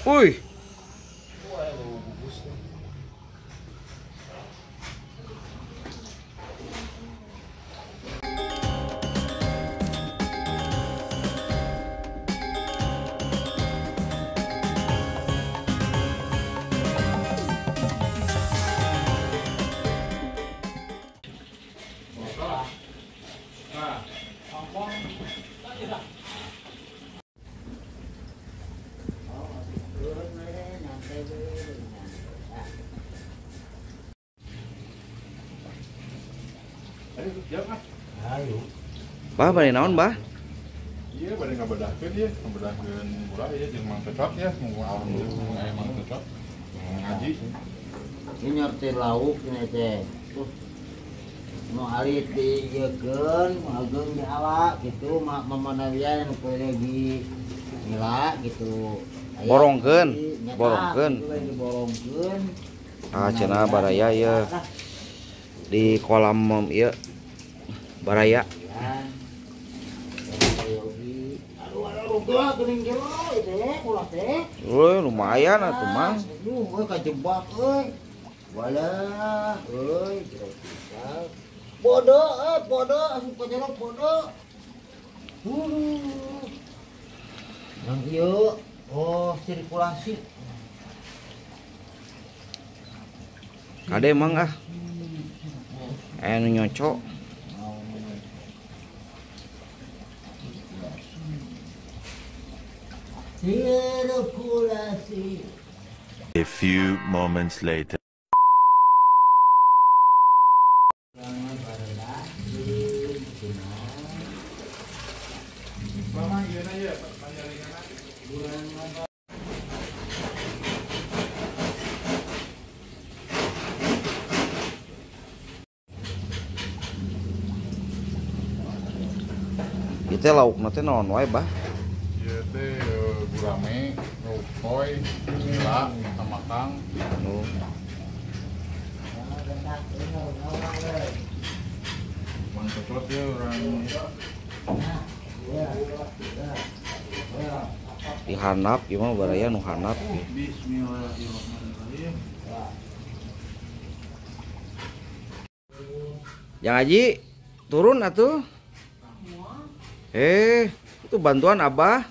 Wih. Bah, bari naon, Bah? Iya, bari ngabedahkeun ya, ngabedahkeun ulah ya jeung Mang Cocot ya, mun alhamdulillah aya Mang Cocot. Ngaji. Ini nyorti lauk ini teh. Nu alit dieukeun, ageng diala gitu, mamanawian nu lagi nila gitu. Borongkeun, borongkeun. Diborongkeun. Ah, cenah baraya ieu. Di kolam ieu baraya. Lumayan atuh Mang. Kajebak euy. Walah, euy. Bodoh asup ka jerok bodoh. Yang ieu sirkulasi. Kade Mang ah. Anu nyocok. Sirkulasi. A few moments later. Itu laukna teh naon wae, Bah? Ieu teh gurame, rukoy, nila, tamakang. Nu Mang Cocot ya urang dihanap ieu mah baraya nu hanap. bismillahirrahmanirrahim. Yang Haji turun atuh. Itu bantuan Abah.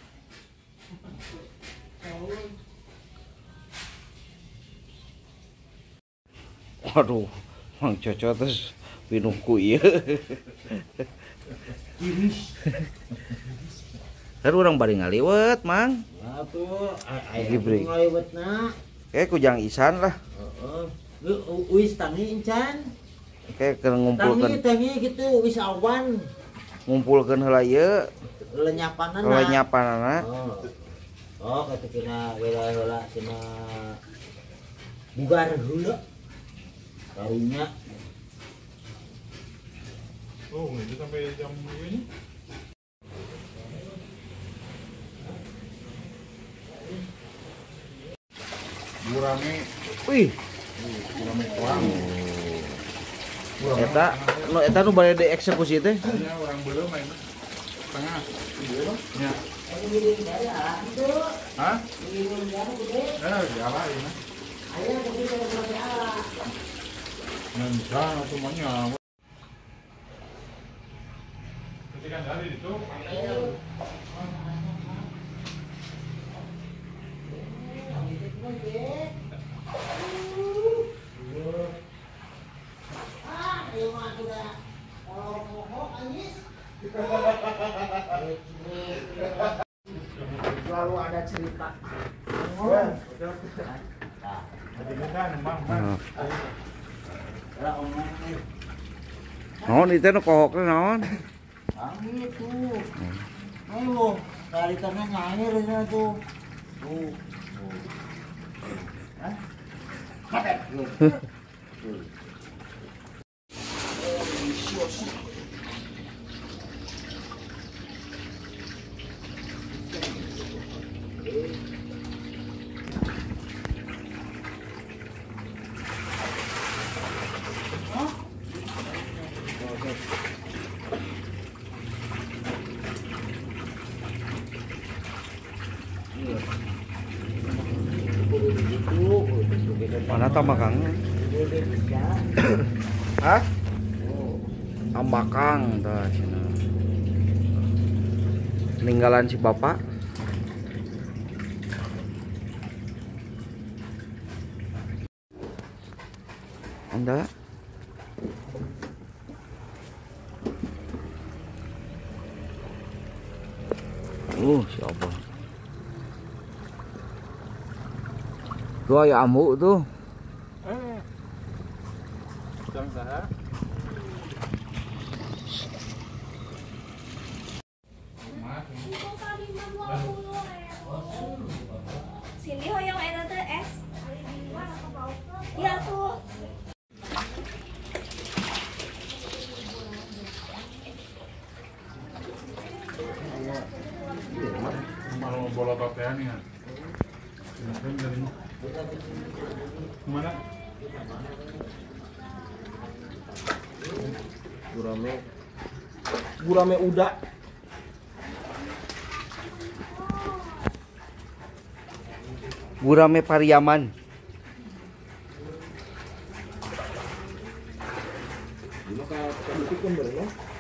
Waduh, Mang Cocot terus minumku ieu. Kan urang bari ngaliwet, Mang. Atuh, aya Gibri. ngaliwetna. Kujang Isan lah. Heeh. Wis tangi encan. Keur ngumpulkeun Tangi gitu wis awan. ngumpulkeun heula ieu Lenyapanana. lenyapanana. Oh, katukina heula cenah bugar heula. Karunya. Oh, itu sampai jam ini. Gurame, Wih, gurame tuang. eta nu bade dieksekusi teh. Hanya orang belum main tengah. Ya. Hah? Jalan ini. Nanti semuanya. Ketika dari itu. Selalu ada cerita. Naon itu nu kohokna naon? Angin tuh. Ayo, dari tanah nyair ini tuh. Tuh. Hah? Mana tambakang? Hah? Tambakang dah cina. Peninggalan si bapak. Anda? Siapa? Tuh ayah amuk tuh. Jam saha? Sini hoyong eta teh es. Iya tuh. Mau bola papean ya. Mana? Gurame udah. Gurame Pariaman.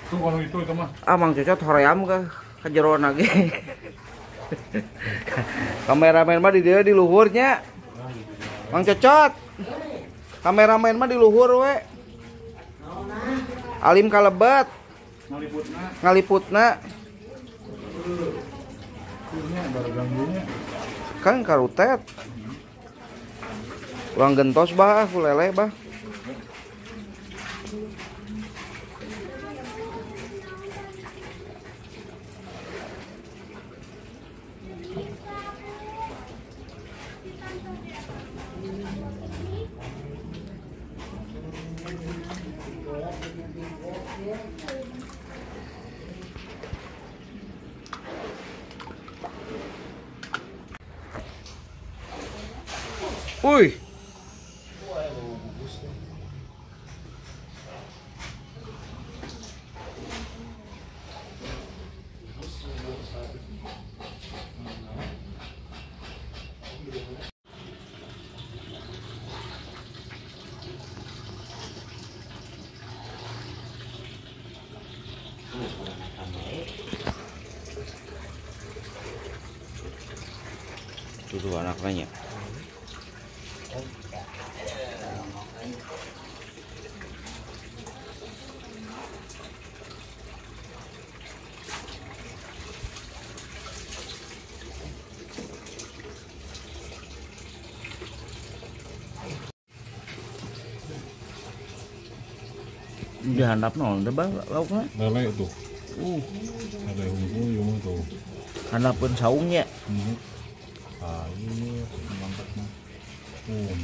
Tuh kalau itu mah. Mang cocot hoream ke jeroan lagi. Kameramen mah di dia di luhurnya. Mang cocot. Kameramen mah di luhur we. Alim kalebet. Ngaliputna. Ini baru ganggunya. Kan karutet. Uang gentos bah, fulele bah. Wih. Itu anaknya. Dihandap nol, udah bang lauknya. Lele tuh. Lele ungu yung tuh. Handapun saungnya. Ah ini mantap mah.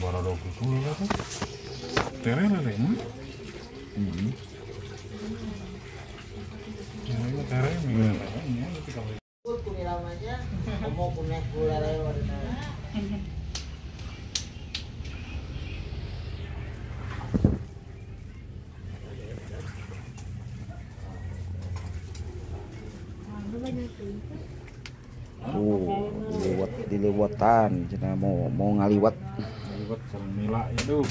Barado kutu lele tuh. Tere lele mah. Ini tere mah. Kunilang aja. Mau kunek gula lewat. Dilewatan cina mau ngaliwat. Ngaliwat sareng nila itu.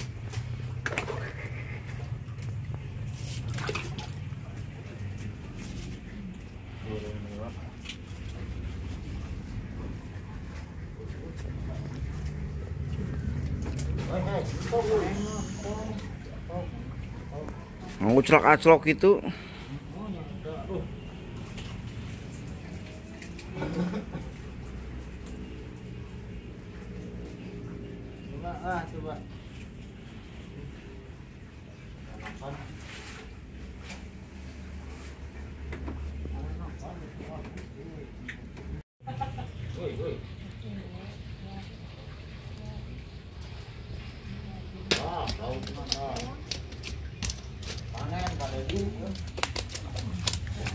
Mau celak-acelok itu. Coba.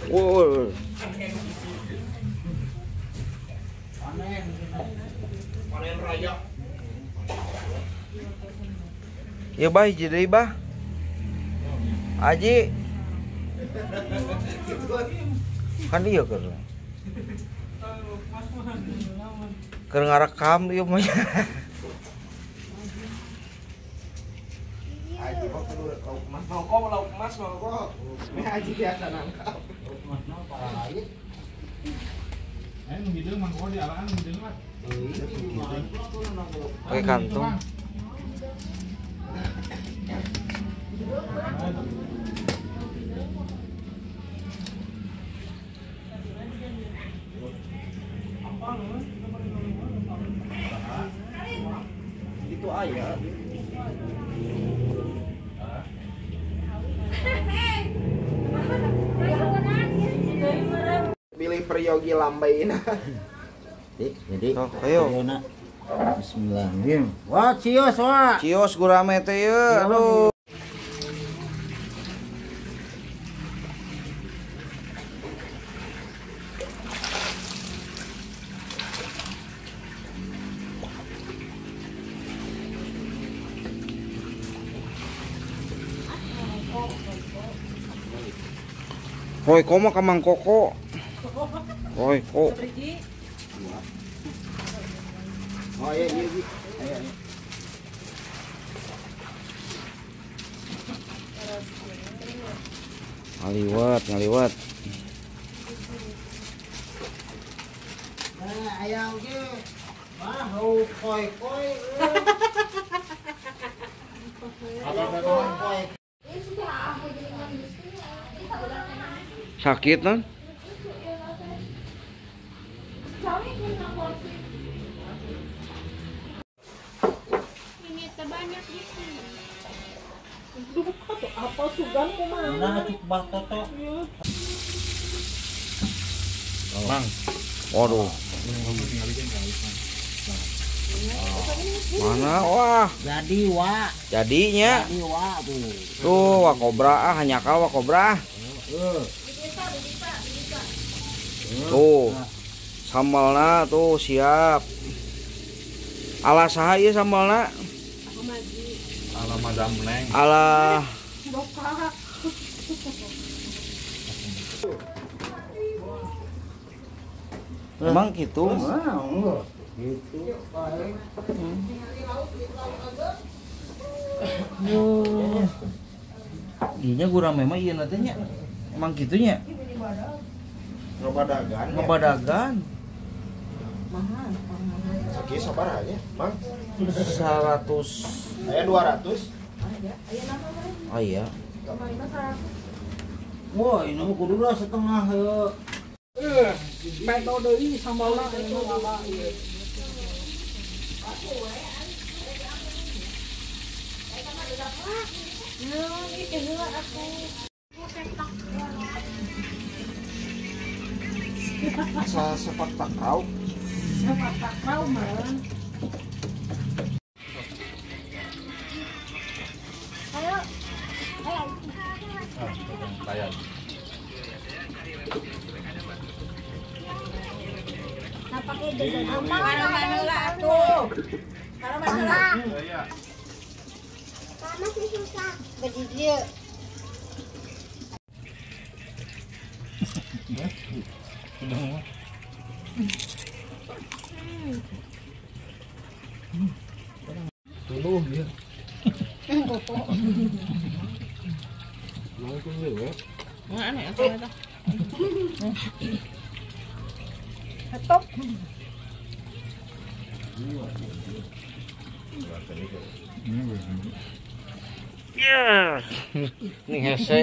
Wow. Panen raya. Ya bah jadi bah. Aji. Kan dia keur. Keur ngarekam ieu mah. Mangkok lauk emas mangkok. Ini haji biasa nangkap. Ayo ngideng mangkok di alaan ngideng mah. Pakai kantung. Itu ayah. Pilih peryogi lambain. Jadi Ayo. Bismillahirrahmanirrahim. Wah, cios wah. Cios gurame teh ye. Aduh. Hoi, koma ka Mang Koko. Hoi, kok. Oh iya iya. Ayo. Ngaliwat. Nah, ayam ge. Mah hau koi. Koi. Sakit non? Ini terbanyak di sini. Nah, cuk bah toto. Mang. Waduh. Mana? Wah, Jadi wa. jadinya. Jadi wa tuh. Tuh, wakobra hanya kau wakobra. Tuh. Sambalna tuh siap. Ala saha ieu sambalna? Ala Madam Neng. Ala Emang gitu? Gitu. Dinya gurame mah ieu nanti nya. Emang gitunya? Ngebadagan. Oke, sabar aja, Mang. 100. Aya 200. Oh iya. Wah, ini mah kudu lah setengah heuh. Pedo deui sambalna anu apa ieu. Asa sepak takraw. Kayak Masih susah. Berjijik. Tuluh dia. Yes. Nih hese.